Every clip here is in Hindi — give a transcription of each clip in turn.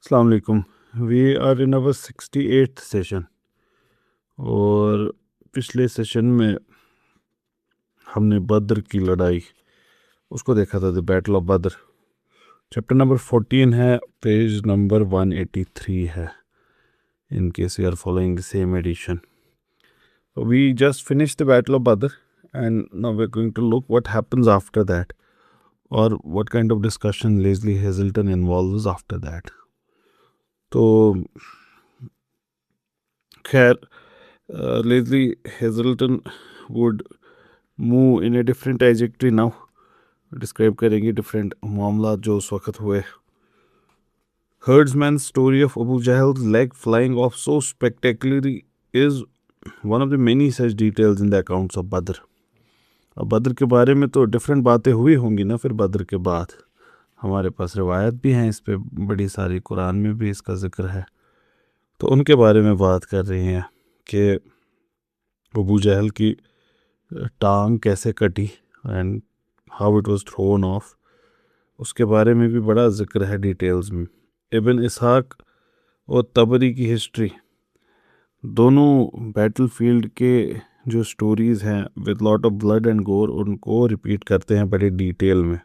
अस्सलाम वालेकुम। We are in our 68th session और पिछले सेशन में हमने बद्र की लड़ाई उसको देखा था, the battle of Badr. Chapter number 14 है, पेज नंबर 183 है, in case you are following the same edition. We just finish the battle of Badr and now we are going to look what happens after that और what kind of discussion Leslie Hazleton involves after that. तो खैर, Leslie Hazleton would move in a different trajectory now. Describe करेंगे डिफरेंट मामला जो उस वक्त हुए। Herdsman's story of Abu Jahl's leg flying off so spectacularly is one of the many such details in the accounts of Badr. अब बद्र के बारे में तो डिफरेंट बातें हुई होंगी ना। फिर बद्र के बाद हमारे पास रिवायत भी हैं इस पे, बड़ी सारी, कुरान में भी इसका जिक्र है। तो उनके बारे में बात कर रहे हैं कि अबू जहल की टांग कैसे कटी and how it was thrown of, उसके बारे में भी बड़ा जिक्र है डिटेल्स में। इब्न इसहाक और तबरी की हिस्ट्री दोनों बैटलफील्ड के जो स्टोरीज़ हैं with lot of blood and गोर, उनको रिपीट करते हैं बड़े डिटेल में।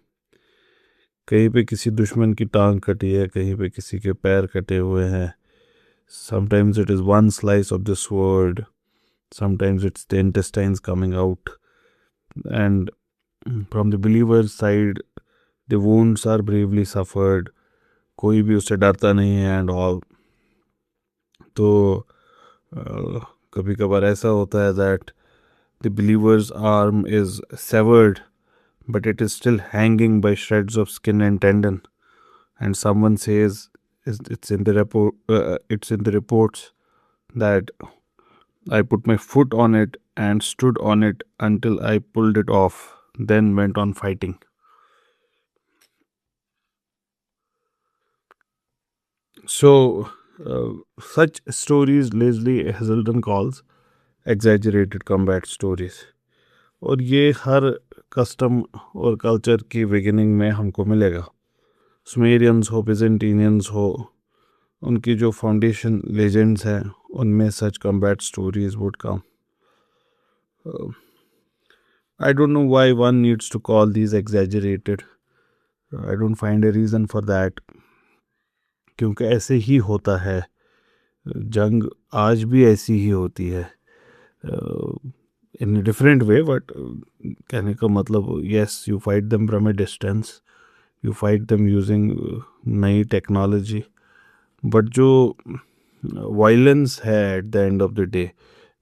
कहीं पे किसी दुश्मन की टांग कटी है, कहीं पे किसी के पैर कटे हुए हैं। Sometimes it is one slice of the sword, sometimes it's the intestines coming out, and from the believer side the wounds are bravely suffered. कोई भी उससे डरता नहीं है एंड ऑल। तो कभी कभार ऐसा होता है that the believers arm is savoured but it is still hanging by shreds of skin and tendon, and someone says it's in the reports that I put my foot on it and stood on it until I pulled it off, then went on fighting. So such stories Leslie Hazelden calls exaggerated combat stories, और ये हर कस्टम और कल्चर की बिगिनिंग में हमको मिलेगा। सुमेरियंस हो, बिजेंटीनियंस हो, उनकी जो फाउंडेशन लेजेंड्स हैं उनमें such combat stories would come. I don't know why one needs to call these exaggerated. I don't find a reason for that, क्योंकि ऐसे ही होता है। जंग आज भी ऐसी ही होती है, इन डिफरेंट वे, बट कहने का मतलब, yes you fight them from A distance, you fight them using नई टेक्नोलॉजी, बट जो वायलेंस है at the end of the day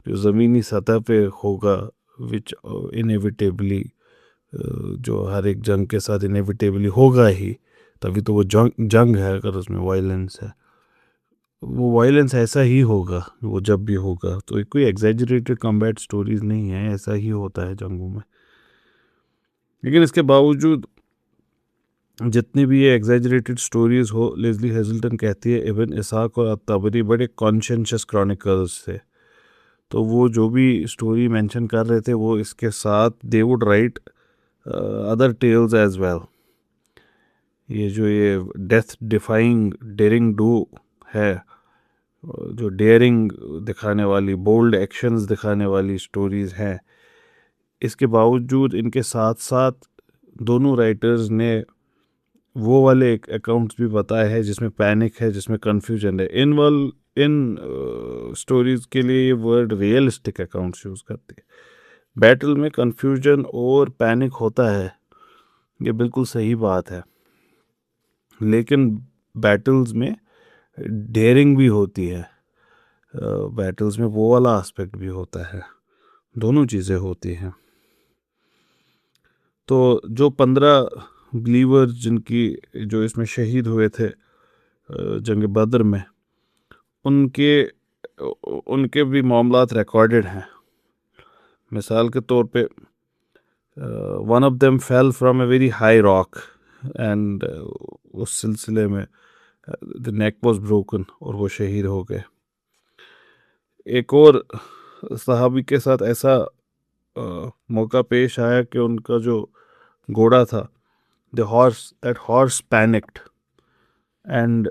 जो ज़मीनी सतह पे होगा, विच इनएविटेबली, जो हर एक जंग के साथ इनएविटेबली होगा ही, तभी तो वो जंग है। अगर उसमें वायलेंस है, वो वायलेंस ऐसा ही होगा वो जब भी होगा। तो कोई एग्जैजरेटेड कॉम्बैट स्टोरीज नहीं है, ऐसा ही होता है जंगों में। लेकिन इसके बावजूद जितनी भी ये एग्जैजरेटेड स्टोरीज हो, लेस्ली हेजल्टन कहती है इब्न इसहाक और तबरी बड़े कॉन्शियस क्रॉनिकल्स थे। तो वो जो भी स्टोरी मेंशन कर रहे थे, वो इसके साथ they would write other tales as well. ये डेथ डिफाइंग डेयरिंग डू है, जो डेयरिंग दिखाने वाली, बोल्ड एक्शंस दिखाने वाली स्टोरीज़ हैं, इसके बावजूद इनके साथ साथ दोनों राइटर्स ने वो वाले अकाउंट्स भी बताए हैं जिसमें पैनिक है, जिसमें कन्फ्यूजन है। इन स्टोरीज के लिए ये वर्ड रियलिस्टिक अकाउंट्स यूज़ करते हैं। बैटल में कन्फ्यूजन और पैनिक होता है, ये बिल्कुल सही बात है, लेकिन बैटल्स में डेयरिंग भी होती है। बैटल्स में वो वाला एस्पेक्ट भी होता है, दोनों चीज़ें होती हैं। तो जो 15 बिलीवर जिनकी जो इसमें शहीद हुए थे जंग बद्र में, उनके उनके भी मामलात रिकॉर्डेड हैं। मिसाल के तौर पे one of them fell from a very high rock and उस सिलसिले में द नेक वाज ब्रोकन और वो शहीद हो गए। एक और सहाबी के साथ ऐसा मौका पेश आया कि उनका जो घोड़ा था, the horse, that horse panicked and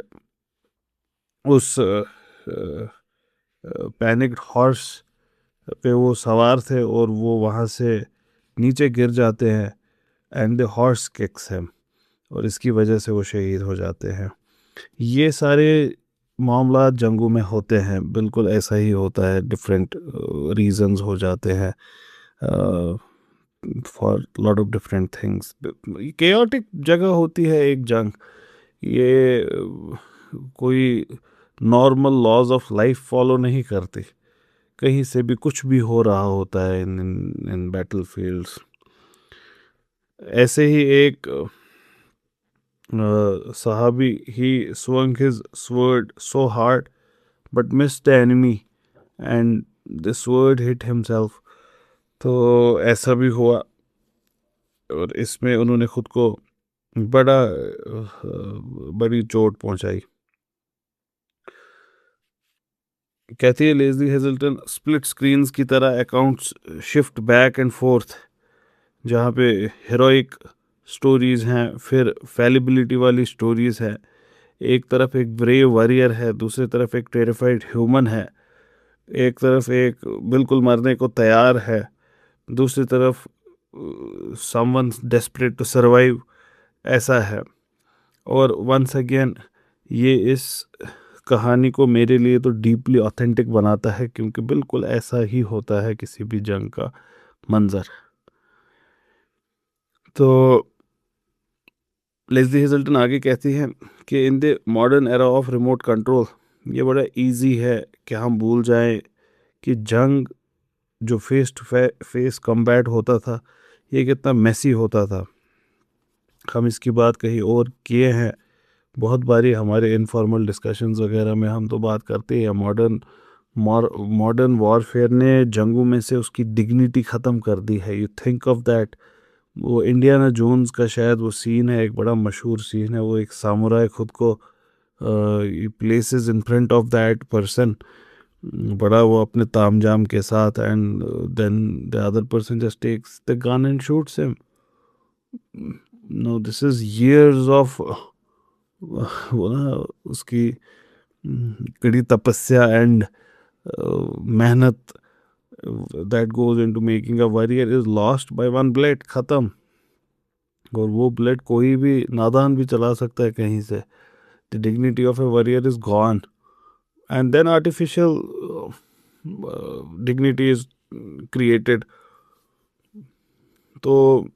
उस पैनिक्ड हॉर्स पे वो सवार थे और वो वहाँ से नीचे गिर जाते हैं and the horse kicks him, और इसकी वजह से वो शहीद हो जाते हैं। ये सारे मामला जंगों में होते हैं, बिल्कुल ऐसा ही होता है, डिफरेंट रीजंस हो जाते हैं for lot of different things. Chaotic जगह होती है एक जंग, ये कोई normal laws of life follow नहीं करती, कहीं से भी कुछ भी हो रहा होता है इन इन बैटल फील्ड्स। ऐसे ही एक सहाबी, ही swung his sword so hard but missed the enemy and the sword hit himself। तो ऐसा भी हुआ और इसमें उन्होंने खुद को बड़ी चोट पहुंचाई। कहती है लेज़ली हेजल्टन, स्प्लिट स्क्रीन्स की तरह accounts shift back and fourth, जहाँ पे हीरोइक स्टोरीज हैं, फिर फैलिबिलिटी वाली स्टोरीज है। एक तरफ एक ब्रेव वॉरियर है, दूसरी तरफ एक टेरिफाइड ह्यूमन है, एक तरफ एक बिल्कुल मरने को तैयार है, दूसरी तरफ समवन डेस्परेट टू सरवाइव, ऐसा है। और वंस अगेन ये इस कहानी को मेरे लिए तो डीपली ऑथेंटिक बनाता है, क्योंकि बिल्कुल ऐसा ही होता है किसी भी जंग का मंजर। तो लेज़ली हेजल्टन आगे कहती हैं कि in the modern era of remote control, ये बड़ा इजी है कि हम भूल जाएं कि जंग जो फेस टू फेस कम्बैट होता था, ये कितना मेसी होता था। हम इसकी बात कहीं और किए हैं बहुत बारी, हमारे इनफॉर्मल डिस्कशंस वगैरह में हम तो बात करते हैं। मॉडर्न वॉरफेयर ने जंगों में से उसकी डिग्निटी ख़त्म कर दी है। यू थिंक ऑफ दैट, वो इंडियाना जोन्स का शायद वो सीन है, एक बड़ा मशहूर सीन है, वो एक सामुराई खुद को places in front of that person, बड़ा वो अपने तामझाम के साथ, and then the other person just takes the gun and shoots him. No, this is years of वो ना उसकी कड़ी तपस्या एंड मेहनत that goes into making a warrior is lost by one blade, खत्म। और वो ब्लेड कोई भी नादान भी चला सकता है कहीं से। The dignity of a warrior is gone, and then artificial dignity is created. तो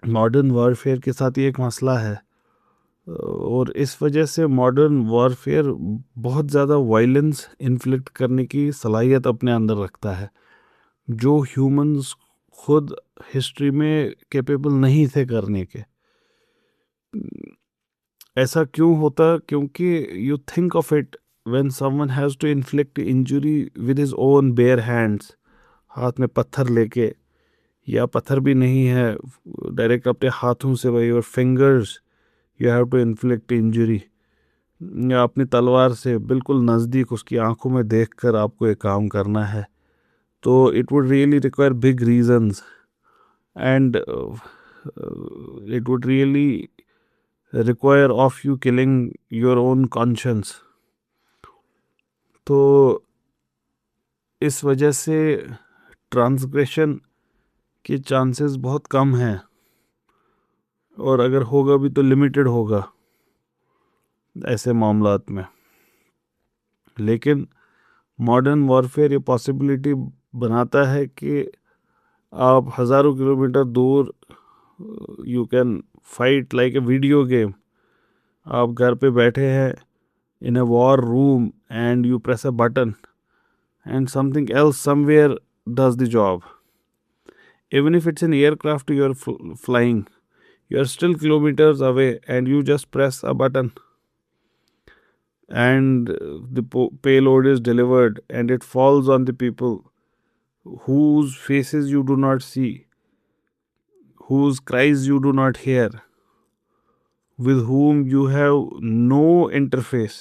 मॉडर्न वॉरफेयर के साथ ये एक मसला है, और इस वजह से मॉडर्न वॉरफेयर बहुत ज़्यादा वायलेंस इन्फ्लिक्ट करने की सलाहियत अपने अंदर रखता है, जो ह्यूमंस खुद हिस्ट्री में कैपेबल नहीं थे करने के। ऐसा क्यों होता? क्योंकि you think of it, when someone has to inflict injury with his own bare hands, हाथ में पत्थर लेके, या पत्थर भी नहीं है, डायरेक्ट अपने हाथों से, भाई, और fingers you have to inflict injury, या अपनी तलवार से बिल्कुल नज़दीक उसकी आंखों में देखकर आपको ये काम करना है, तो it would really require big reasons, and it would really require of you killing your own conscience. तो इस वजह से ट्रांसग्रेशन के चांसेस बहुत कम हैं, और अगर होगा भी तो लिमिटेड होगा ऐसे मामलात में। लेकिन मॉडर्न वॉरफेयर ये पॉसिबिलिटी बनाता है कि आप हज़ारों किलोमीटर दूर, you can fight like a video game. आप घर पे बैठे हैं in a war room and you press a button and something else somewhere does the job. Even if it's an aircraft you are flying, you are still kilometers away and you just press a button, and the payload is delivered and it falls on the people whose faces you do not see, whose cries you do not hear, with whom you have no interface.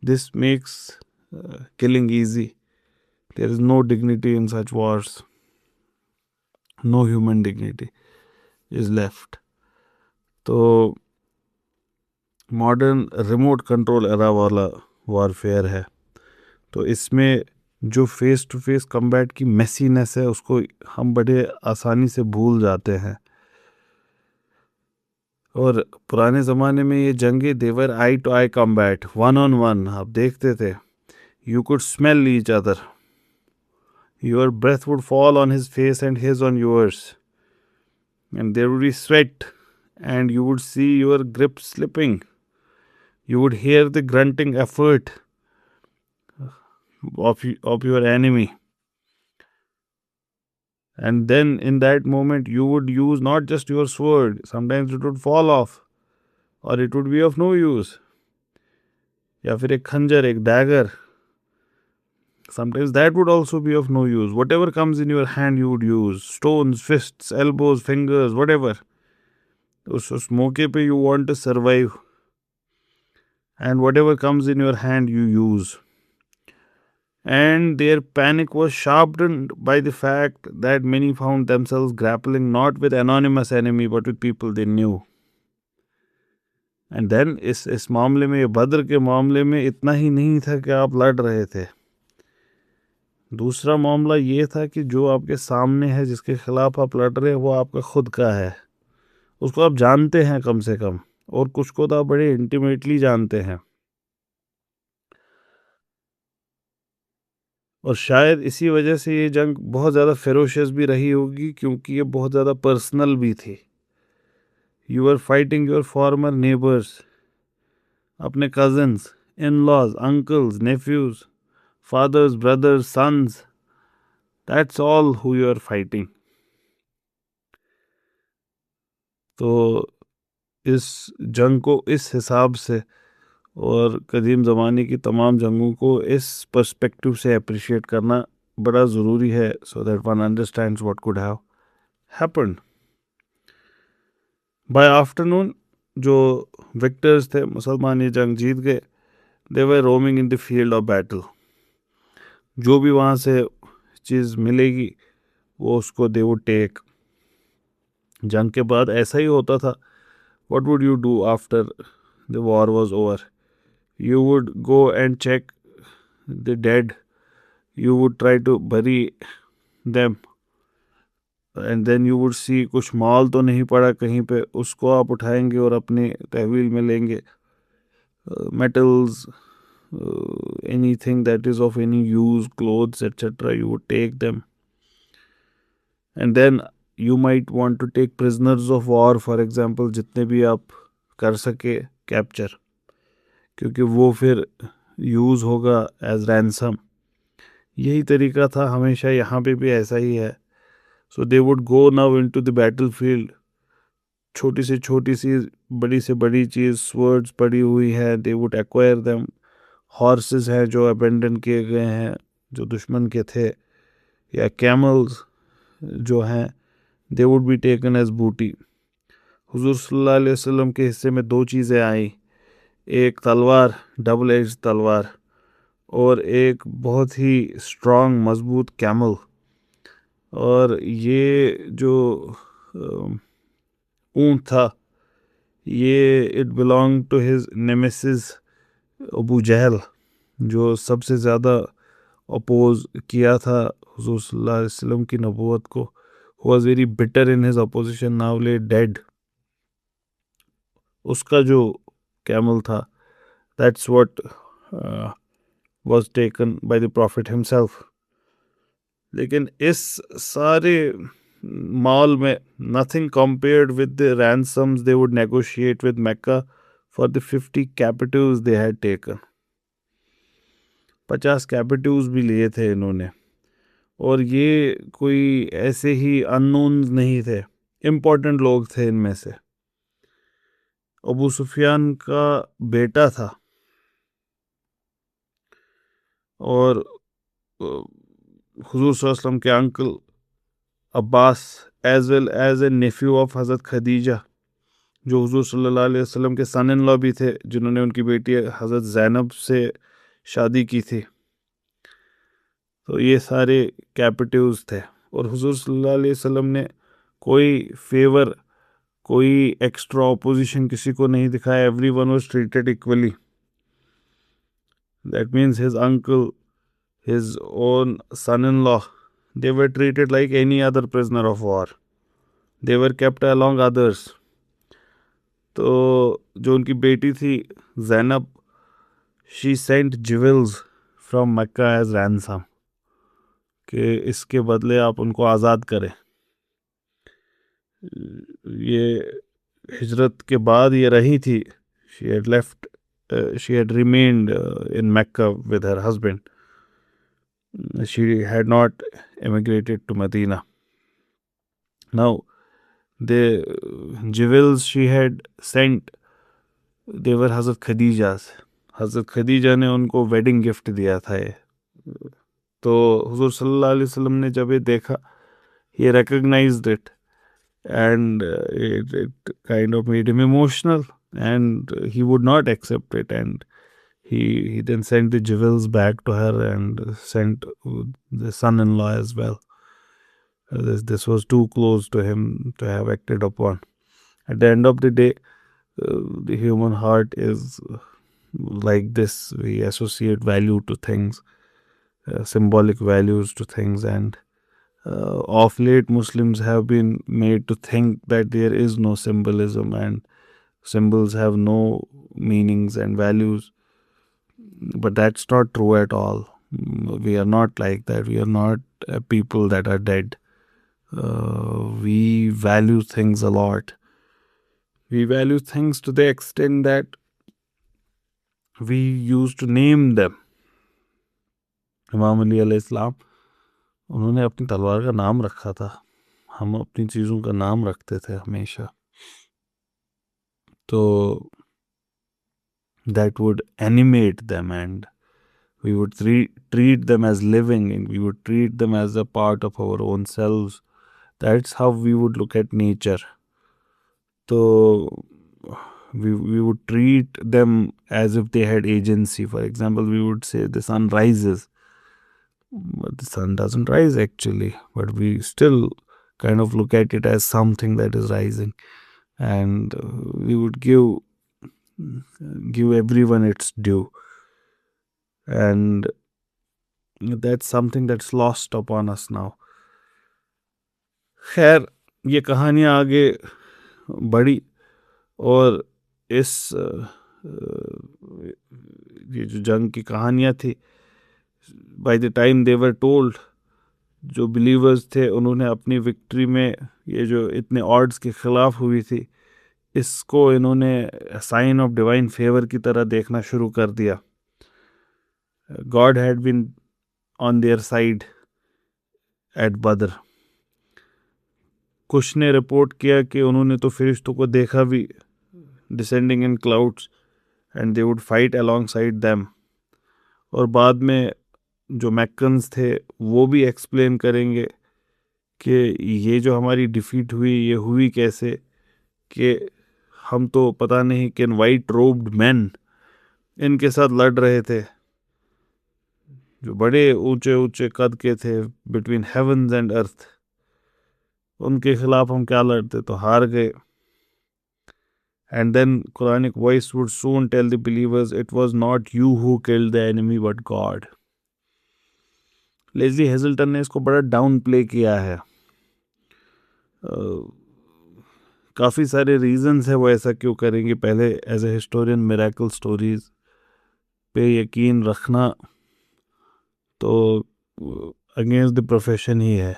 This makes killing easy. There is no dignity in such wars. No human dignity is left. तो मॉडर्न रिमोट कंट्रोल एरा वाला वॉरफेयर है। तो इसमें जो फेस टू फेस कम्बैट की मेसीनेस है उसको हम बड़े आसानी से भूल जाते हैं। और पुराने ज़माने में ये जंगे they were eye to eye combat, one on one आप देखते थे। You could smell each other, your breath would fall on his face and his on yours, and there would be sweat, and you would see your grip slipping. You would hear the grunting effort of your enemy. And then in that moment, you would use not just your sword, sometimes it would fall off, or it would be of no use. या फिर एक खंजर, एक dagger, sometimes that would also be of no use. Whatever comes in your hand, you would use. Stones, fists, elbows, fingers, whatever. उस मौके पे you want to survive. And whatever comes in your hand, you use. And their panic was sharpened by the fact that many found themselves grappling not with anonymous enemy but with people they knew. And then इस मामले में, बद्र के मामले में इतना ही नहीं था कि आप लड़ रहे थे। दूसरा मामला ये था कि जो आपके सामने है, जिसके खिलाफ आप लड़ रहे हैं, वो आपका खुद का है। उसको आप जानते हैं कम से कम, और कुछ को तो आप बड़े इंटीमेटली जानते हैं। और शायद इसी वजह से ये जंग बहुत ज़्यादा फेरोशियस भी रही होगी, क्योंकि ये बहुत ज़्यादा पर्सनल भी थी। You are fighting your former neighbours, अपने cousins, in-laws, uncles, nephews, fathers, brothers, sons, that's all who you are fighting. तो इस जंग को इस हिसाब से और कदीम ज़माने की तमाम जंगों को इस पर्सपेक्टिव से अप्रिशिएट करना बड़ा ज़रूरी है, so that one understands what could have happened. By afternoon जो विक्टर्स थे, मुसलमान ये जंग जीत गए। They were roaming in the field of battle. जो भी वहाँ से चीज़ मिलेगी वो उसको दे वुड टेक। जंग के बाद ऐसा ही होता था। What would you do after the war was over? You would go and check the dead. You would try to bury them. And then you would see कुछ माल तो नहीं पड़ा कहीं पे, उसको आप उठाएंगे और अपने तहवील में लेंगे। Metals, anything that is of any use, clothes, etc. You would take them. And then you might want to take prisoners of war, for example, जितने भी आप कर सके कैप्चर, क्योंकि वो फिर यूज़ होगा एज रैंसम। यही तरीका था हमेशा, यहाँ पे भी ऐसा ही है। So they would go now into the battle field. छोटी सी बड़ी से बड़ी चीज़, स्वर्ड्स पड़ी हुई है, they would acquire them. Horses हैं जो अबेंडन किए गए हैं, जो दुश्मन के थे, या कैमल्स जो हैं, they would be taken as booty. हुजूर सल्लल्लाहु अलैहि वसल्लम के हिस्से में दो चीज़ें आई, एक तलवार, डबल एज तलवार, और एक बहुत ही स्ट्रॉन्ग मजबूत कैमल। और ये जो ऊँट था, ये it belong to his nemesis Abu Jahal, जो सबसे ज़्यादा अपोज किया था हुजूर सल्लल्लाहु अलैहि वसल्लम की नबूवत को। Was very bitter in his opposition, now ले डेड। उसका जो कैमल था, that's what was taken by the Prophet himself. लेकिन इस सारे माल में nothing compared with the ransoms they would negotiate with Mecca for the 50 captives they had taken. 50 कैपिटिव्स भी लिए थे इन्होंने, और ये कोई ऐसे ही अननोन नहीं थे, इम्पोर्टेंट लोग थे। इनमें से अबू सुफियान का बेटा था, और हुजूर सल्लल्लाहु अलैहि वसल्लम के uncle Abbas, as well as a nephew of हज़रत खदीजा, जो हुजूर सल्लल्लाहु अलैहि वसल्लम के सन इन लॉ भी थे, जिन्होंने उनकी बेटी हज़रत ज़ैनब से शादी की थी। तो ये सारे कैपिटिव्स थे, और हुजूर सल्लल्लाहु अलैहि वसल्लम ने कोई फेवर कोई एक्स्ट्रा ऑपोजिशन किसी को नहीं दिखाया, everyone was treated equally. That means his uncle, his own son-in-law, they were treated like any other prisoner of war. They were kept along others. तो जो उनकी बेटी थी Zainab, she sent jewels from Mecca as ransom, कि इसके बदले आप उनको आज़ाद करें. ये हिजरत के बाद ये रही थी. She had left, she had remained in Mecca with her husband. She had not emigrated to Medina. Now, the jewels she had sent, they were Hazrat Khadija's. Hazrat Khadija ने उनको वेडिंग गिफ्ट दिया था ये. तो हुजूर सल्लल्लाहु अलैहि वसल्लम ने जब ये देखा, he recognized it, and it kind of made him emotional, and he would not accept it, and he then sent the jewels back to her and sent the son-in-law as well. This was too close to him to have acted upon. At the end of the day, the human heart is like this. We associate value to things, symbolic values to things, and of late Muslims have been made to think that there is no symbolism and symbols have no meanings and values. But that's not true at all. We are not like that. We are not people that are dead. We value things a lot. We value things to the extent that we used to name them. इमाम अली अलैहिस्सलाम, उन्होंने अपनी तलवार का नाम रखा था. हम अपनी चीज़ों का नाम रखते थे हमेशा. तो that would animate them, and we would treat them as living, and we would treat them as a part of our own selves. That's how we would look at nature. So we would treat them as if they had agency. For example, we would say the sun rises, but the sun doesn't rise actually, but we still kind of look at it as something that is rising, and we would give everyone its due, and that's something that's lost upon us now. खैर, ये कहानियाँ आगे बढ़ी और इस ये जो जंग की कहानियाँ थी, by the time they were told, जो बिलीवर्स थे उन्होंने अपनी विक्ट्री में ये जो इतने ऑड्स के खिलाफ हुई थी, इसको इन्होंने साइन ऑफ डिवाइन फेवर की तरह देखना शुरू कर दिया. God had been on their side at Badr. कुछ ने रिपोर्ट किया कि उन्होंने तो फरिश्तों को देखा भी descending in clouds, and they would fight along side them. और बाद में जो मैकन्स थे वो भी एक्सप्लेन करेंगे कि ये जो हमारी डिफीट हुई, ये हुई कैसे, कि हम तो पता नहीं किन वाइट रोब्ड मैन इनके साथ लड़ रहे थे, जो बड़े ऊंचे ऊंचे कद के थे, बिटवीन हेवंस एंड अर्थ. उनके खिलाफ हम क्या लड़ते, तो हार गए. And then Quranic voice would soon tell the believers, it was not you who killed the enemy but God. Leslie Hazleton ने इसको बड़ा डाउन प्ले किया है. काफ़ी सारे रीजंस है वो ऐसा क्यों करेंगे. पहले as a historian miracle stories पे यकीन रखना तो अगेंस्ट द प्रोफेशन ही है.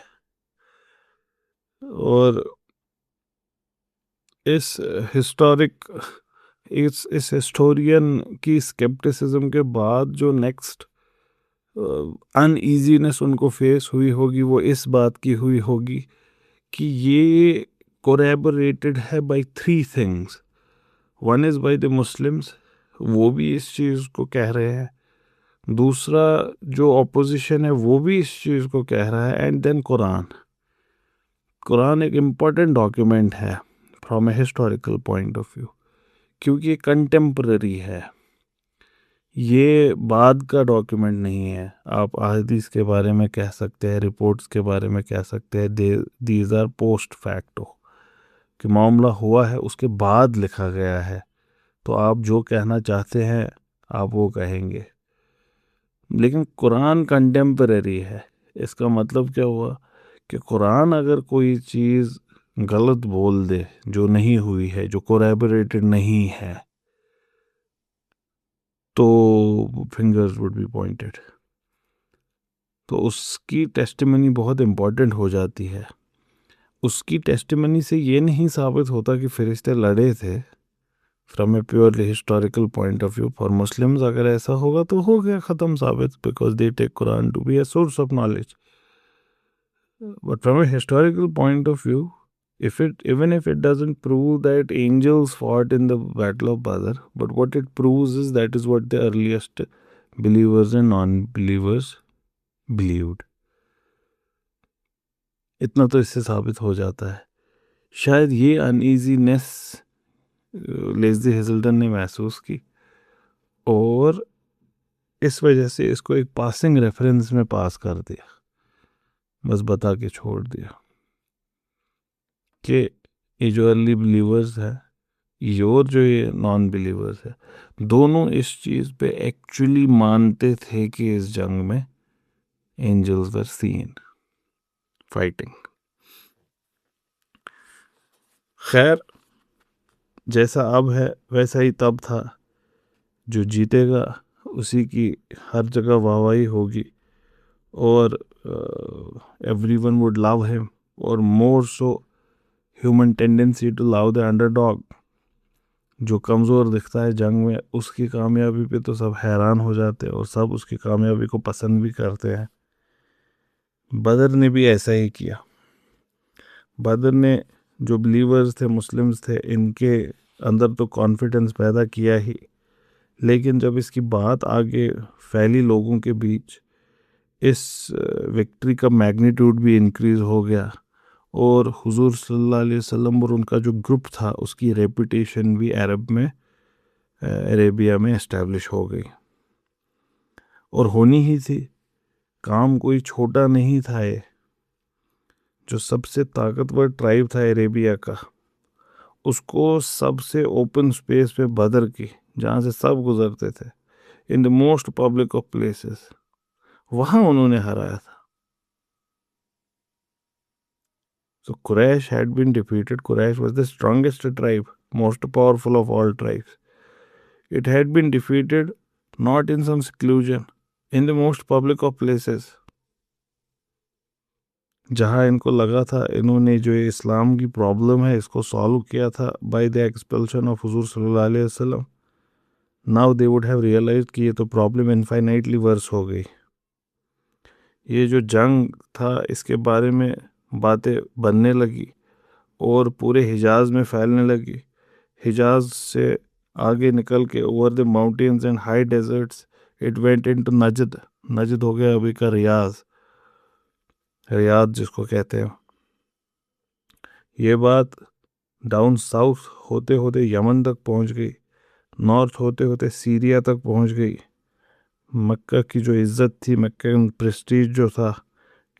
और इस हिस्टोरियन की स्केप्टिसिज्म के बाद जो नेक्स्ट अनईजीनेस उनको फेस हुई होगी, वो इस बात की हुई होगी कि ये कोरैबोरेटेड है by 3 things. One is by the Muslims, वो भी इस चीज़ को कह रहे हैं. दूसरा जो ऑपोजिशन है वो भी इस चीज़ को कह रहा है. एंड देन कुरान एक इम्पॉर्टेंट डॉक्यूमेंट है from a historical point of view, क्योंकि ये कंटेम्पररी है. ये बाद का डॉक्यूमेंट नहीं है. आप अहादीस के बारे में कह सकते हैं, रिपोर्ट्स के बारे में कह सकते हैं, दीज आर पोस्ट फैक्टो. कि मामला हुआ है उसके बाद लिखा गया है, तो आप जो कहना चाहते हैं आप वो कहेंगे। लेकिन कुरान कंटेम्परेरी है। इसका मतलब क्या हुआ कि कुरान अगर कोई चीज़ गलत बोल दे जो नहीं हुई है, जो कोरैबोरेटेड नहीं है, तो फिंगर्स वुड बी पॉइंटेड। तो उसकी टेस्टिमनी बहुत इम्पोर्टेंट हो जाती है। उसकी टेस्टिमनी से ये नहीं साबित होता कि फरिश्ते लड़े थे from a purely historical point of view. For Muslims अगर ऐसा होगा तो हो गया ख़त्म साबित, because they take Quran to be a source of knowledge. But from a historical point of view, even if it doesn't prove that angels fought in the battle of Badr, but what it proves is that is what the earliest believers and non-believers believed. इतना तो इससे साबित हो जाता है। शायद ये अनईजीनेस लेज़ी हेजल्टन ने महसूस की और इस वजह से इसको एक पासिंग रेफरेंस में पास कर दिया, बस बता के छोड़ दिया कि ये जो अर्ली बिलीवर्स है और जो ये नॉन बिलीवर्स है, दोनों इस चीज़ पे एक्चुअली मानते थे कि इस जंग में एंजल्स वर सीन फाइटिंग। खैर, जैसा अब है वैसा ही तब था। जो जीतेगा उसी की हर जगह वाहवाही होगी और एवरीवन वुड लव हिम, और more so human tendency to love the underdog. जो कमज़ोर दिखता है जंग में, उसकी कामयाबी पे तो सब हैरान हो जाते हैं और सब उसकी कामयाबी को पसंद भी करते हैं। बदर ने भी ऐसा ही किया। बदर ने जो बिलीवर्स थे, मुस्लिम्स थे, इनके अंदर तो कॉन्फिडेंस पैदा किया ही, लेकिन जब इसकी बात आगे फैली लोगों के बीच, इस विक्ट्री का मैग्नीट्यूड भी इंक्रीज़ हो गया और हुजूर सल्लल्लाहु अलैहि वसल्लम और उनका जो ग्रुप था उसकी रेपुटेशन भी अरेबिया में इस्टेब्लिश हो गई। और होनी ही थी, काम कोई छोटा नहीं था। ये जो सबसे ताकतवर ट्राइब था अरेबिया का, उसको सबसे ओपन स्पेस पे बदर की, जहाँ से सब गुजरते थे, in the most public of places, वहाँ उन्होंने हराया था। So Quraysh had been defeated. Quraysh was the strongest tribe, most powerful of all tribes. It had been defeated not in some seclusion, in the most public of places. जहाँ इनको लगा था इन्होंने जो इस्लाम की प्रॉब्लम है इसको सॉल्व किया था बाय द एक्सपल्शन ऑफ हुजूर सल्लल्लाहु अलैहि वसल्लम, now they would have realised कि ये तो प्रॉब्लम इनफाइनाइटली वर्स हो गई। ये जो जंग था इसके बारे में बातें बनने लगी और पूरे हिजाज में फैलने लगी। हिजाज से आगे निकल के over the mountains and high deserts it went into Najd. Najd हो गया अभी का रियाद जिसको कहते हैं। ये बात डाउन साउथ होते होते यमन तक पहुंच गई, नॉर्थ होते होते सीरिया तक पहुंच गई। मक्का की जो इज़्ज़त थी, मक्का का प्रेस्टीज जो था,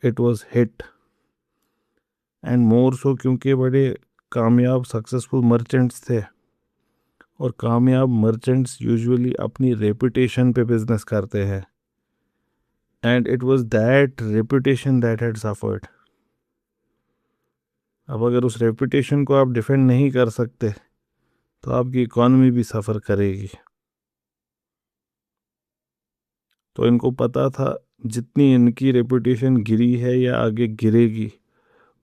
it was hit. And more so क्योंकि बड़े कामयाब सक्सेसफुल मर्चेंट्स थे, और कामयाब मर्चेंट्स यूजुअली अपनी रेपुटेशन पे बिजनेस करते हैं। And it was that reputation that had suffered. अब अगर उस रेपुटेशन को आप डिफेंड नहीं कर सकते तो आपकी इकॉनमी भी सफ़र करेगी। तो इनको पता था जितनी इनकी रेपुटेशन गिरी है या आगे गिरेगी,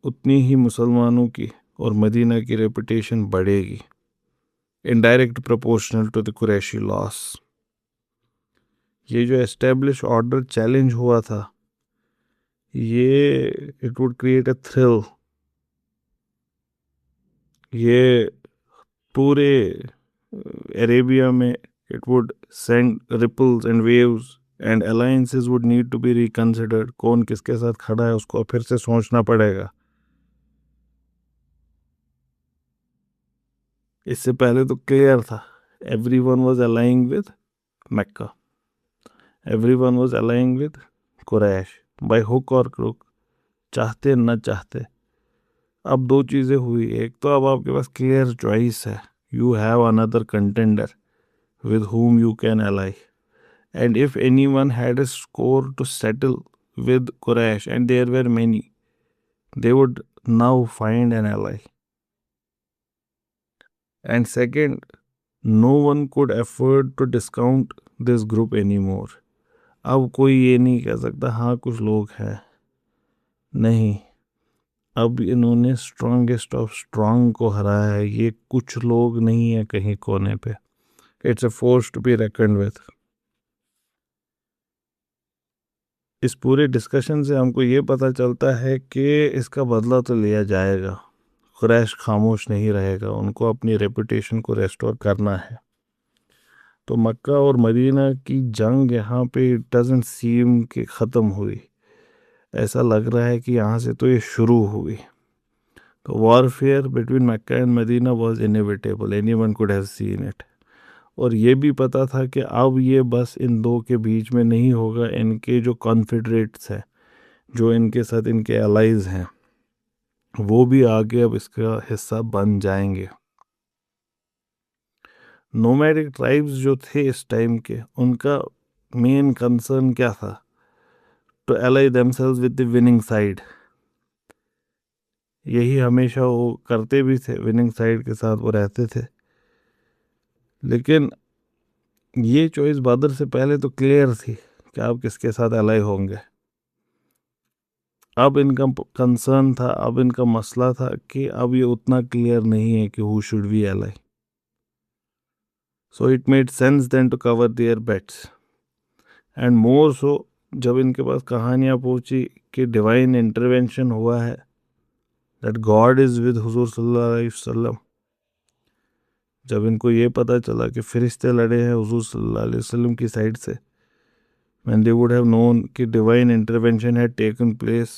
उतनी ही मुसलमानों की और मदीना की रेपुटेशन बढ़ेगी, indirect proportional to the Quraishi loss. ये जो एस्टेब्लिश ऑर्डर चैलेंज हुआ था, ये it would create a thrill. ये पूरे अरेबिया में it would send ripples and waves and alliances would need to be reconsidered. कौन किसके साथ खड़ा है उसको फिर से सोचना पड़ेगा। इससे पहले तो क्लियर था, everyone was aligning with Mecca, everyone was aligning with Quraysh by hook और क्रुक, चाहते न चाहते। अब दो चीज़ें हुई, एक तो अब आपके पास क्लियर चॉइस है, you have another contender with whom you can ally. And if anyone had a score to settle with Quraysh, and there were many, they would now find an ally. And second, no one could afford to discount this group anymore. अब कोई ये नहीं कह सकता हाँ कुछ लोग हैं, नहीं, अब इन्होंने स्ट्रॉन्गेस्ट ऑफ स्ट्रॉन्ग को हराया है, ये कुछ लोग नहीं है कहीं कोने पे. It's a force to be reckoned with. इस पूरे डिस्कशन से हमको ये पता चलता है कि इसका बदला तो लिया जाएगा. कुरैश खामोश नहीं रहेगा, उनको अपनी रेपुटेशन को रेस्टोर करना है. तो मक्का और मदीना की जंग यहाँ पे डजंट सीम कि ख़त्म हुई, ऐसा लग रहा है कि यहाँ से तो ये शुरू हुई. तो warfare between Mecca and Medina was inevitable, anyone could have seen it. और ये भी पता था कि अब ये बस इन दो के बीच में नहीं होगा, इनके जो कॉन्फिडरेट्स हैं, जो इनके साथ इनके अलाइज हैं, वो भी आगे अब इसका हिस्सा बन जाएंगे. नोमैडिक ट्राइब्स जो थे इस टाइम के, उनका मेन कंसर्न क्या था? To ally themselves with the winning side. यही हमेशा वो करते भी थे, विनिंग साइड के साथ वो रहते थे. लेकिन ये चॉइस बदर से पहले तो क्लियर थी कि आप किसके साथ अलाई होंगे. अब इनका कंसर्न था, अब इनका मसला था कि अब ये उतना क्लियर नहीं है कि who should we ally. So it made sense then to cover their bets. And more so जब इनके पास कहानियाँ पहुँची कि डिवाइन इंटरवेंशन हुआ है, दैट गॉड इज़ विद हुजूर सल्लल्लाहु अलैहि वसल्लम. जब इनको ये पता चला कि फरिश्ते लड़े हैं हुजूर सल्लल्लाहु अलैहि वसल्लम की साइड से, when they would have known कि divine intervention had taken place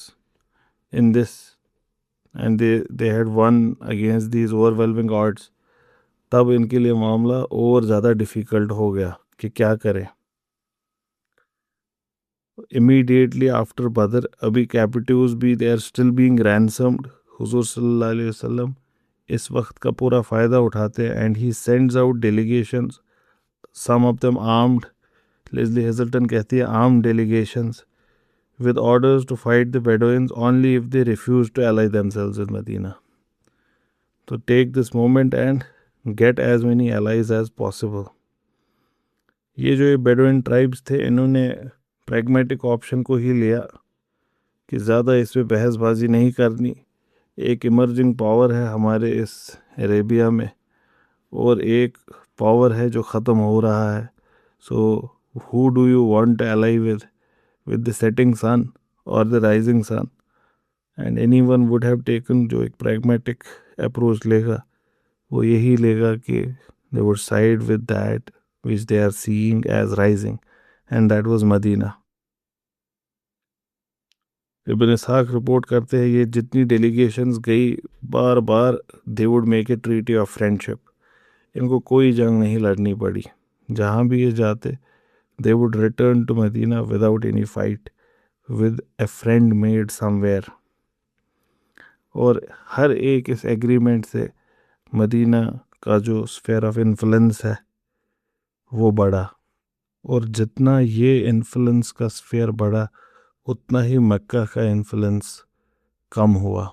in this and they had won against these overwhelming odds, तब इनके लिए मामला और ज़्यादा डिफ़िकल्ट हो गया कि क्या करें. Immediately after Badr, अभी कैपिटिव्स भी they are still being ransomed. हुजूर सल्लल्लाहु अलैहि वसल्लम इस वक्त का पूरा फ़ायदा उठाते हैं and he sends out delegations, some of them armed. Leslie Hazleton कहती है armed delegations with orders to fight the Bedouins only if they refuse to ally themselves with Medina. So take this moment and get as many allies as possible. ये जो ये बेडोइन ट्राइब्स थे, इन्होंने प्रैग्मेटिक ऑप्शन को ही लिया कि ज़्यादा इस पे बहसबाजी नहीं करनी. एक इमर्जिंग पावर है हमारे इस अरेबिया में और एक पावर है जो ख़त्म हो रहा है. सो who do you want to ally with the setting sun or the rising sun? And anyone would have taken जो एक pragmatic approach लेगा, वो यही लेगा कि they would side with that which they are seeing as rising, and that was Medina. Ibn Ishaq report करते हैं ये जितनी डेलीगेशंस गई, बार बार they would make a treaty of friendship. इनको कोई जंग नहीं लड़नी पड़ी. जहाँ भी ये जाते, they would return to Medina without any fight, with a friend made somewhere. और हर एक इस एग्रीमेंट से मदीना का जो स्फेयर ऑफ इन्फ्लुएंस है वो बढ़ा. और जितना ये इन्फ्लुएंस का स्फेयर बढ़ा, उतना ही मक्का का इन्फ्लुएंस कम हुआ.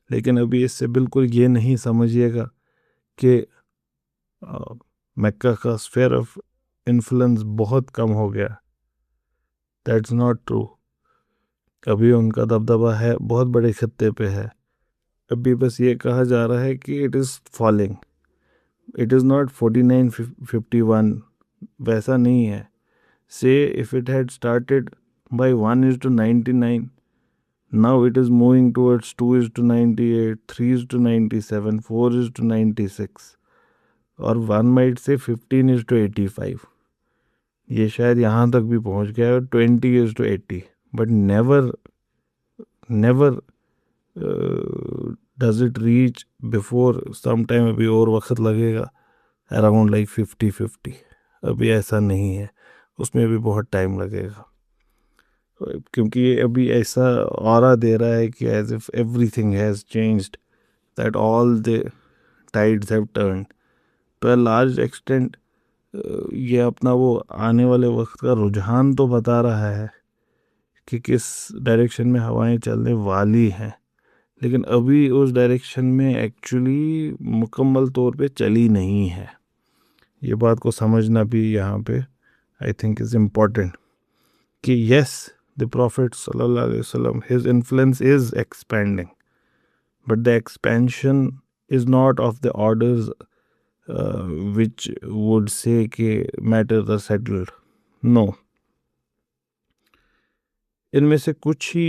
लेकिन अभी इससे बिल्कुल ये नहीं समझिएगा कि मक्का का स्फेयर ऑफ इन्फ्लुएंस बहुत कम हो गया. That's not true. अभी उनका दबदबा है, बहुत बड़े खत्ते पे है. अभी बस ये कहा जा रहा है कि it is falling. It is not 49-51, वैसा नहीं है. से if it had started by 1:99, now it is moving towards 2:98, 3:97, 4:96, और वन माइट से 15:85. ये शायद यहाँ तक भी पहुँच गया है 20:80. But never does it reach before some time. अभी और वक्त लगेगा, अराउंड लाइक 50-50. अभी ऐसा नहीं है, उसमें भी बहुत टाइम लगेगा. क्योंकि ये अभी ऐसा ऑरा दे रहा है कि as if everything has changed, that all the tides have turn. To a large extent ये अपना वो आने वाले वक्त का रुझान तो बता रहा है कि किस डायरेक्शन में हवाएं चलने वाली हैं, लेकिन अभी उस डायरेक्शन में एक्चुअली मुकम्मल तौर पे चली नहीं है। ये बात को समझना भी यहाँ पे आई थिंक इज़ इम्पॉर्टेंट कि यस, द प्रॉफिट सल्लल्लाहु अलैहि वसल्लम, his influence is expanding, but the expansion is not of the orders which would say कि matters are settled. No. इनमें से कुछ ही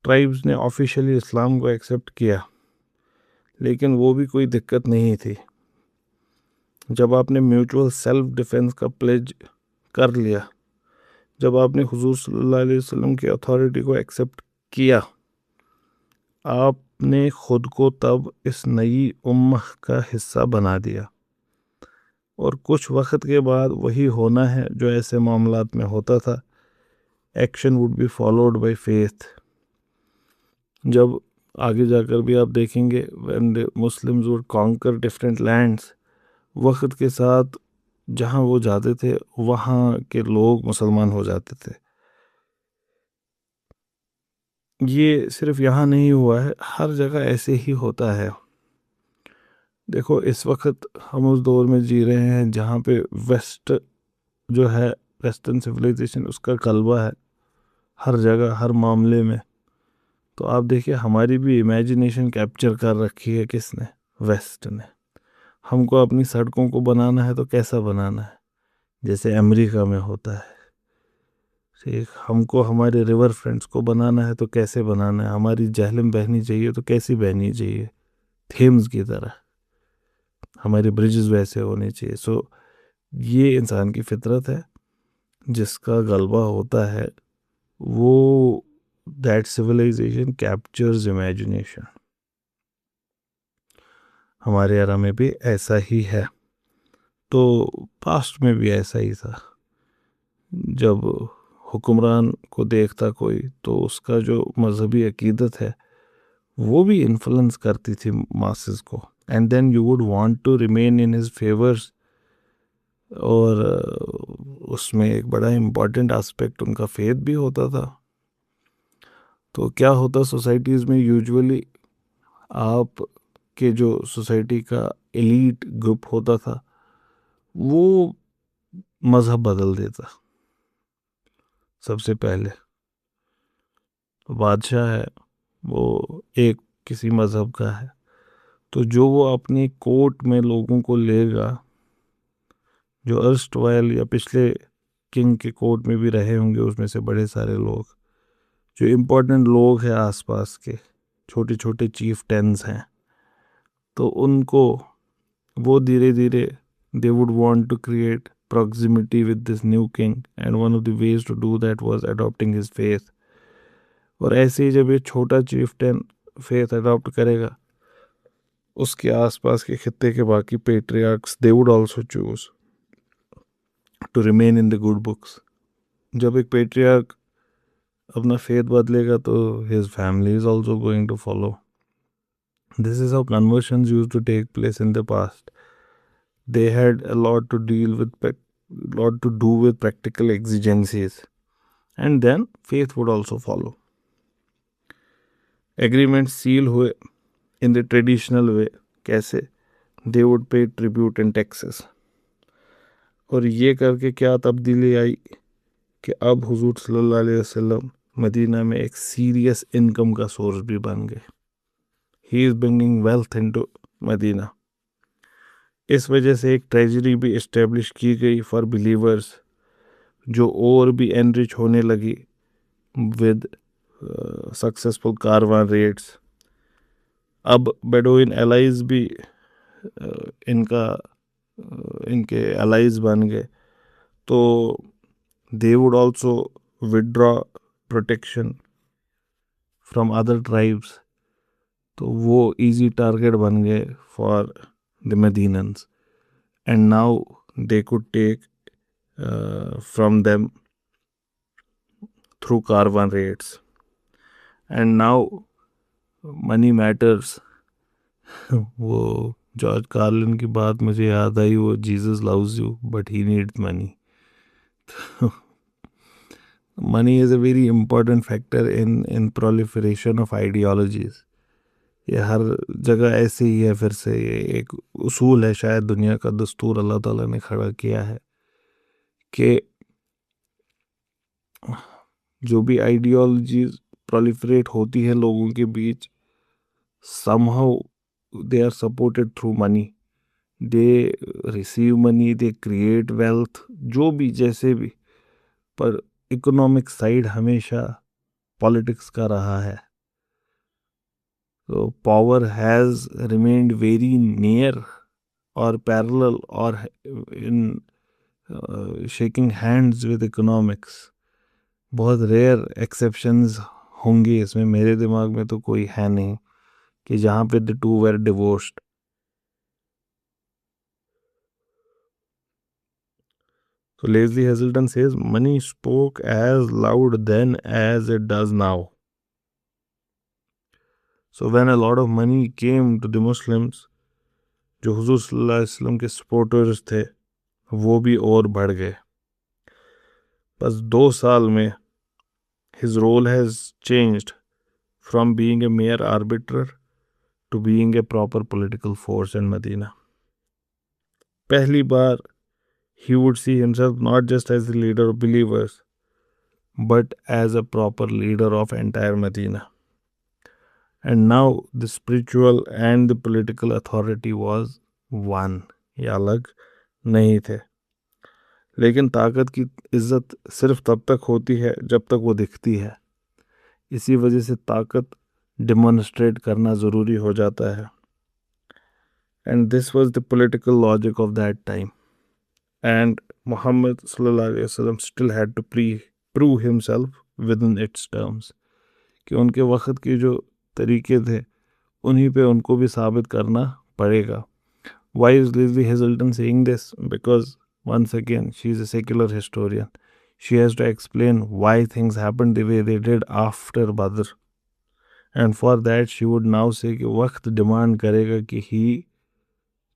ट्राइब्स ने ऑफिशियली इस्लाम को एक्सेप्ट किया, लेकिन वो भी कोई दिक्कत नहीं थी। जब आपने म्यूचुअल सेल्फ डिफेंस का प्लेज कर लिया, जब आपने हुजूर सल्लल्लाहु अलैहि वसल्लम की अथॉरिटी को एक्सेप्ट किया, आपने खुद को तब इस नई उम्मह का हिस्सा बना दिया। और कुछ वक्त के बाद वही होना है जो ऐसे मामलात में होता था। Action would be followed by faith. जब आगे जाकर भी आप देखेंगे when the Muslims would conquer different lands, वक्त के साथ जहाँ वो जाते थे वहाँ के लोग मुसलमान हो जाते थे। ये सिर्फ यहाँ नहीं हुआ है, हर जगह ऐसे ही होता है। देखो इस वक्त हम उस दौर में जी रहे हैं जहाँ पे वेस्ट जो है, वेस्टर्न सिविलाइजेशन, उसका गलबा है हर जगह हर मामले में। तो आप देखिए हमारी भी इमेजिनेशन कैप्चर कर रखी है किसने? वेस्ट ने। हमको अपनी सड़कों को बनाना है तो कैसा बनाना है? जैसे अमेरिका में होता है। ठीक, हमको हमारे रिवर फ्रंट्स को बनाना है तो कैसे बनाना है? हमारी जहलम बहनी चाहिए तो कैसी बहनी चाहिए? थेम्स की तरह। हमारे ब्रिजेस वैसे होने चाहिए। सो ये इंसान की फितरत है, जिसका गलबा होता है वो, दैट सिविलाइजेशन कैप्चर्स इमेजिनेशन। हमारे एरा में भी ऐसा ही है। तो पास्ट में भी ऐसा ही था। जब हुक्मरान को देखता कोई तो उसका जो मजहबी अकीदत है वो भी इन्फ्लुएंस करती थी मासेस को, and then you would want to remain in his favours. और उसमें एक बड़ा इम्पॉर्टेंट एस्पेक्ट उनका फेथ भी होता था। तो क्या होता सोसाइटीज़ में यूजुअली, आप के जो सोसाइटी का एलीट ग्रुप होता था वो मज़हब बदल देता। सबसे पहले तो बादशाह है, वो एक किसी मज़हब का है, तो जो वो अपनी कोर्ट में लोगों को लेगा, जो अर्स्ट वाइल या पिछले किंग के कोर्ट में भी रहे होंगे उसमें से बड़े सारे लोग, जो इम्पोर्टेंट लोग हैं आसपास के, छोटे छोटे चीफ टेंस हैं, तो उनको वो धीरे धीरे they would want to create proximity with this new king, and one of the ways to do that was adopting his faith. और ऐसे ही जब ये छोटा चीफ्टेन फेथ अडॉप्ट करेगा, उसके आसपास के खित्ते के बाकी पेट्रियार्क्स they would also choose to remain in the good books. जब एक पेट्रियार्क अपना फेथ बदलेगा तो his family is also going to follow. This is how conversions used to take place in the past. They had a lot to do with practical exigencies, and then faith would also follow. Agreements seal हुए in the traditional way. कैसे? They would pay tribute and taxes. और ये करके क्या तब्दीली आई कि अब हुजूर सल्लल्लाहु अलैहि वसल्लम मदीना में एक सीरियस इनकम का सोर्स भी बन गए। He is bringing wealth into Medina. इस वजह से एक ट्रेजरी भी इस्टेब्लिश की गई फॉर बिलीवर्स, जो और भी एनरिच होने लगी विद सक्सेसफुल कारवान रेट्स। अब बेडोइन एलाइज भी इनके एलाइज बन गए, तो they would also withdraw protection from other tribes. तो वो इजी टारगेट बन गए for the Medinans, and now they could take from them through caravan raids. And now money matters. वो जॉर्ज कार्लिन की बात मुझे याद आई, वो Jesus loves you but he needs money. Money is a very important factor in proliferation of ideologies. ये हर जगह ऐसे ही है. फिर से ये एक उसूल है, शायद दुनिया का दस्तूर अल्लाह ताला ने खड़ा किया है कि जो भी आइडियोलॉजीज प्रोलिफरेट होती है लोगों के बीच, somehow they are supported through money. They receive money, they create wealth, जो भी जैसे भी, पर इकोनॉमिक साइड हमेशा पॉलिटिक्स का रहा है. So power has remained very near or parallel or in shaking hands with economics. बहुत रेयर एक्सेप्शंस होंगे इसमें, मेरे दिमाग में तो कोई है नहीं कि जहाँ पे the two were divorced. So Leslie Hazelton says money spoke as loud then as it does now. So when a lot of money came to the Muslims, जो हुजूर सल्लल्लाहु अलैहि वसल्लम के सपोर्टर्स थे वो भी और बढ़ गए. बस 2 साल में his role has changed from being a mere arbiter to being a proper political force in Medina. पहली बार he would see himself not just as the leader of believers, but as a proper leader of entire Medina. And now the spiritual and the political authority was one. ये अलग नहीं थे. लेकिन ताकत की इज्जत सिर्फ तब तक होती है जब तक वो दिखती है. इसी वजह से ताकत डेमोन्स्ट्रेट करना ज़रूरी हो जाता है. And this was the political logic of that time. And Muhammad sallallahu alaihi wasallam still had to prove himself within its terms. कि उनके वक्त के जो तरीके थे उन्हीं पे उनको भी साबित करना पड़ेगा. Why is Leslie Hazelton saying this? Because once again she is a secular historian. She has to explain why things happened the way they did after Badr. And for that she would now say कि वक्त डिमांड करेगा कि he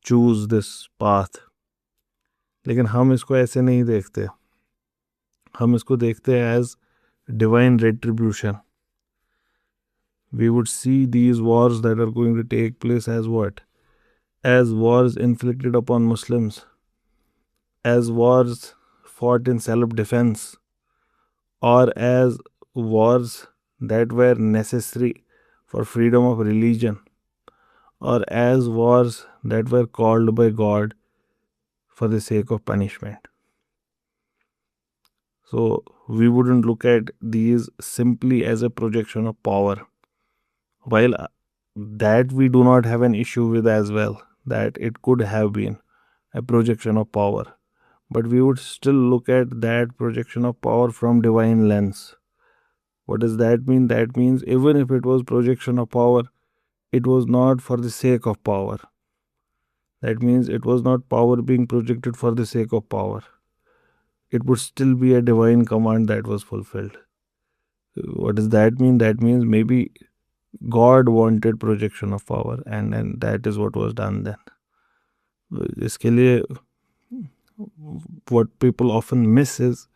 choose this path. लेकिन हम इसको ऐसे नहीं देखते. हम इसको देखते हैं as divine retribution. We would see these wars that are going to take place as what? As wars inflicted upon Muslims, as wars fought in self-defense, or as wars that were necessary for freedom of religion, or as wars that were called by God for the sake of punishment. So we wouldn't look at these simply as a projection of power. While that we do not have an issue with as well, that it could have been a projection of power, but we would still look at that projection of power from divine lens. What does that mean? That means even if it was projection of power, it was not for the sake of power. That means it was not power being projected for the sake of power. It would still be a divine command that was fulfilled. What does that mean? That means maybe God wanted projection of power, and that is what was done then. इसके लिए what people often miss is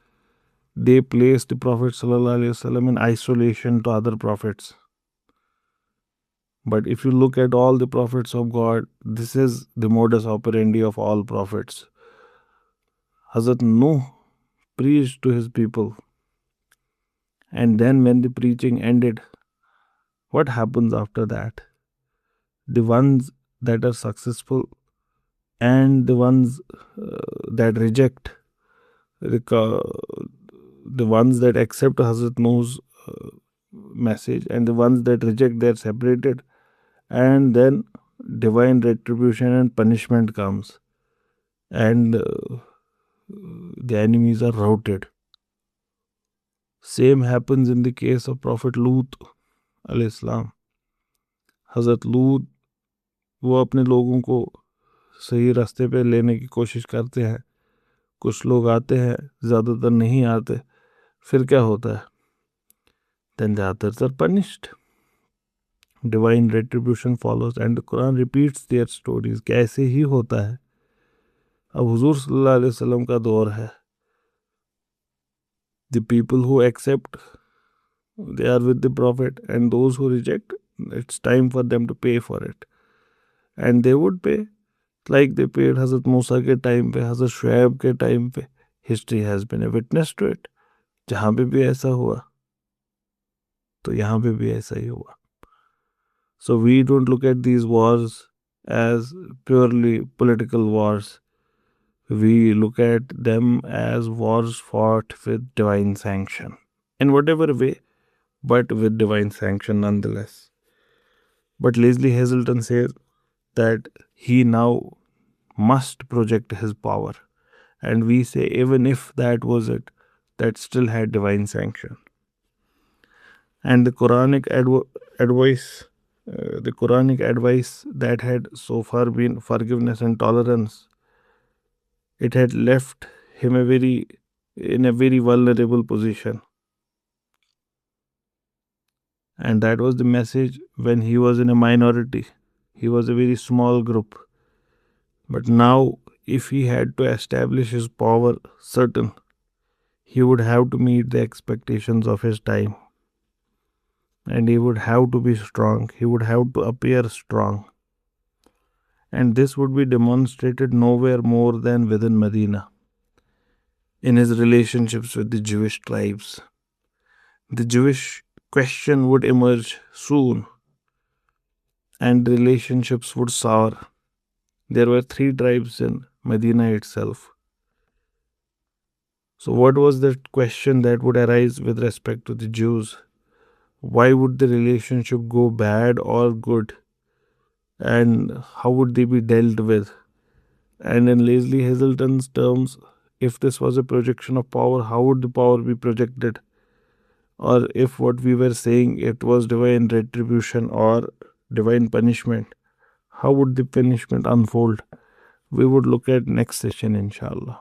they place the Prophet sallallahu alaihi wasallam in isolation to other prophets. But if you look at all the prophets of God, this is the modus operandi of all prophets. Hazrat Nuh preached to his people, and then when the preaching ended, what happens after that? The ones that are successful and the ones that reject, the ones that accept Hazrat Nuh's message and the ones that reject, they're separated, and then divine retribution and punishment comes, and the enemies are routed. Same happens in the case of Prophet Lut alayhi salam. Hazrat Lut वो अपने लोगों को सही रास्ते पे लेने की कोशिश करते हैं. कुछ लोग आते हैं, ज़्यादातर नहीं आते. फिर क्या होता है? then the others are punished. Divine retribution follows and the Quran repeats their stories. क्या ऐसे ही होता है? अब हुजूर सल्लल्लाहु अलैहि वसल्लम का दौर है. The people who accept, they are with the Prophet, and those who reject, it's time for them to pay for it. And they would pay like they paid Hazrat Musa के टाइम पे, Hazrat शुएब के टाइम पे. History has been a witness to it. जहाँ पे भी ऐसा हुआ तो यहाँ पे भी ऐसा ही हुआ. So we don't look at these wars as purely political wars. We look at them as wars fought with divine sanction. In whatever way, but with divine sanction nonetheless. But Leslie Hazelton says that he now must project his power. And we say even if that was it, that still had divine sanction. And the Quranic advice that had so far been forgiveness and tolerance, it had left him in a very vulnerable position. And that was the message when he was in a minority. He was a very small group. But now, if he had to establish his power, certain, he would have to meet the expectations of his time. And he would have to be strong. He would have to appear strong. And this would be demonstrated nowhere more than within Medina, in his relationships with the Jewish tribes. The Jewish question would emerge soon, and relationships would sour. There were 3 tribes in Medina itself. So what was the question that would arise with respect to the Jews? Why would the relationship go bad or good? And how would they be dealt with? And in Leslie Hazelton's terms, if this was a projection of power, how would the power be projected? Or if what we were saying, it was divine retribution or divine punishment, how would the punishment unfold? We would look at next session, inshallah.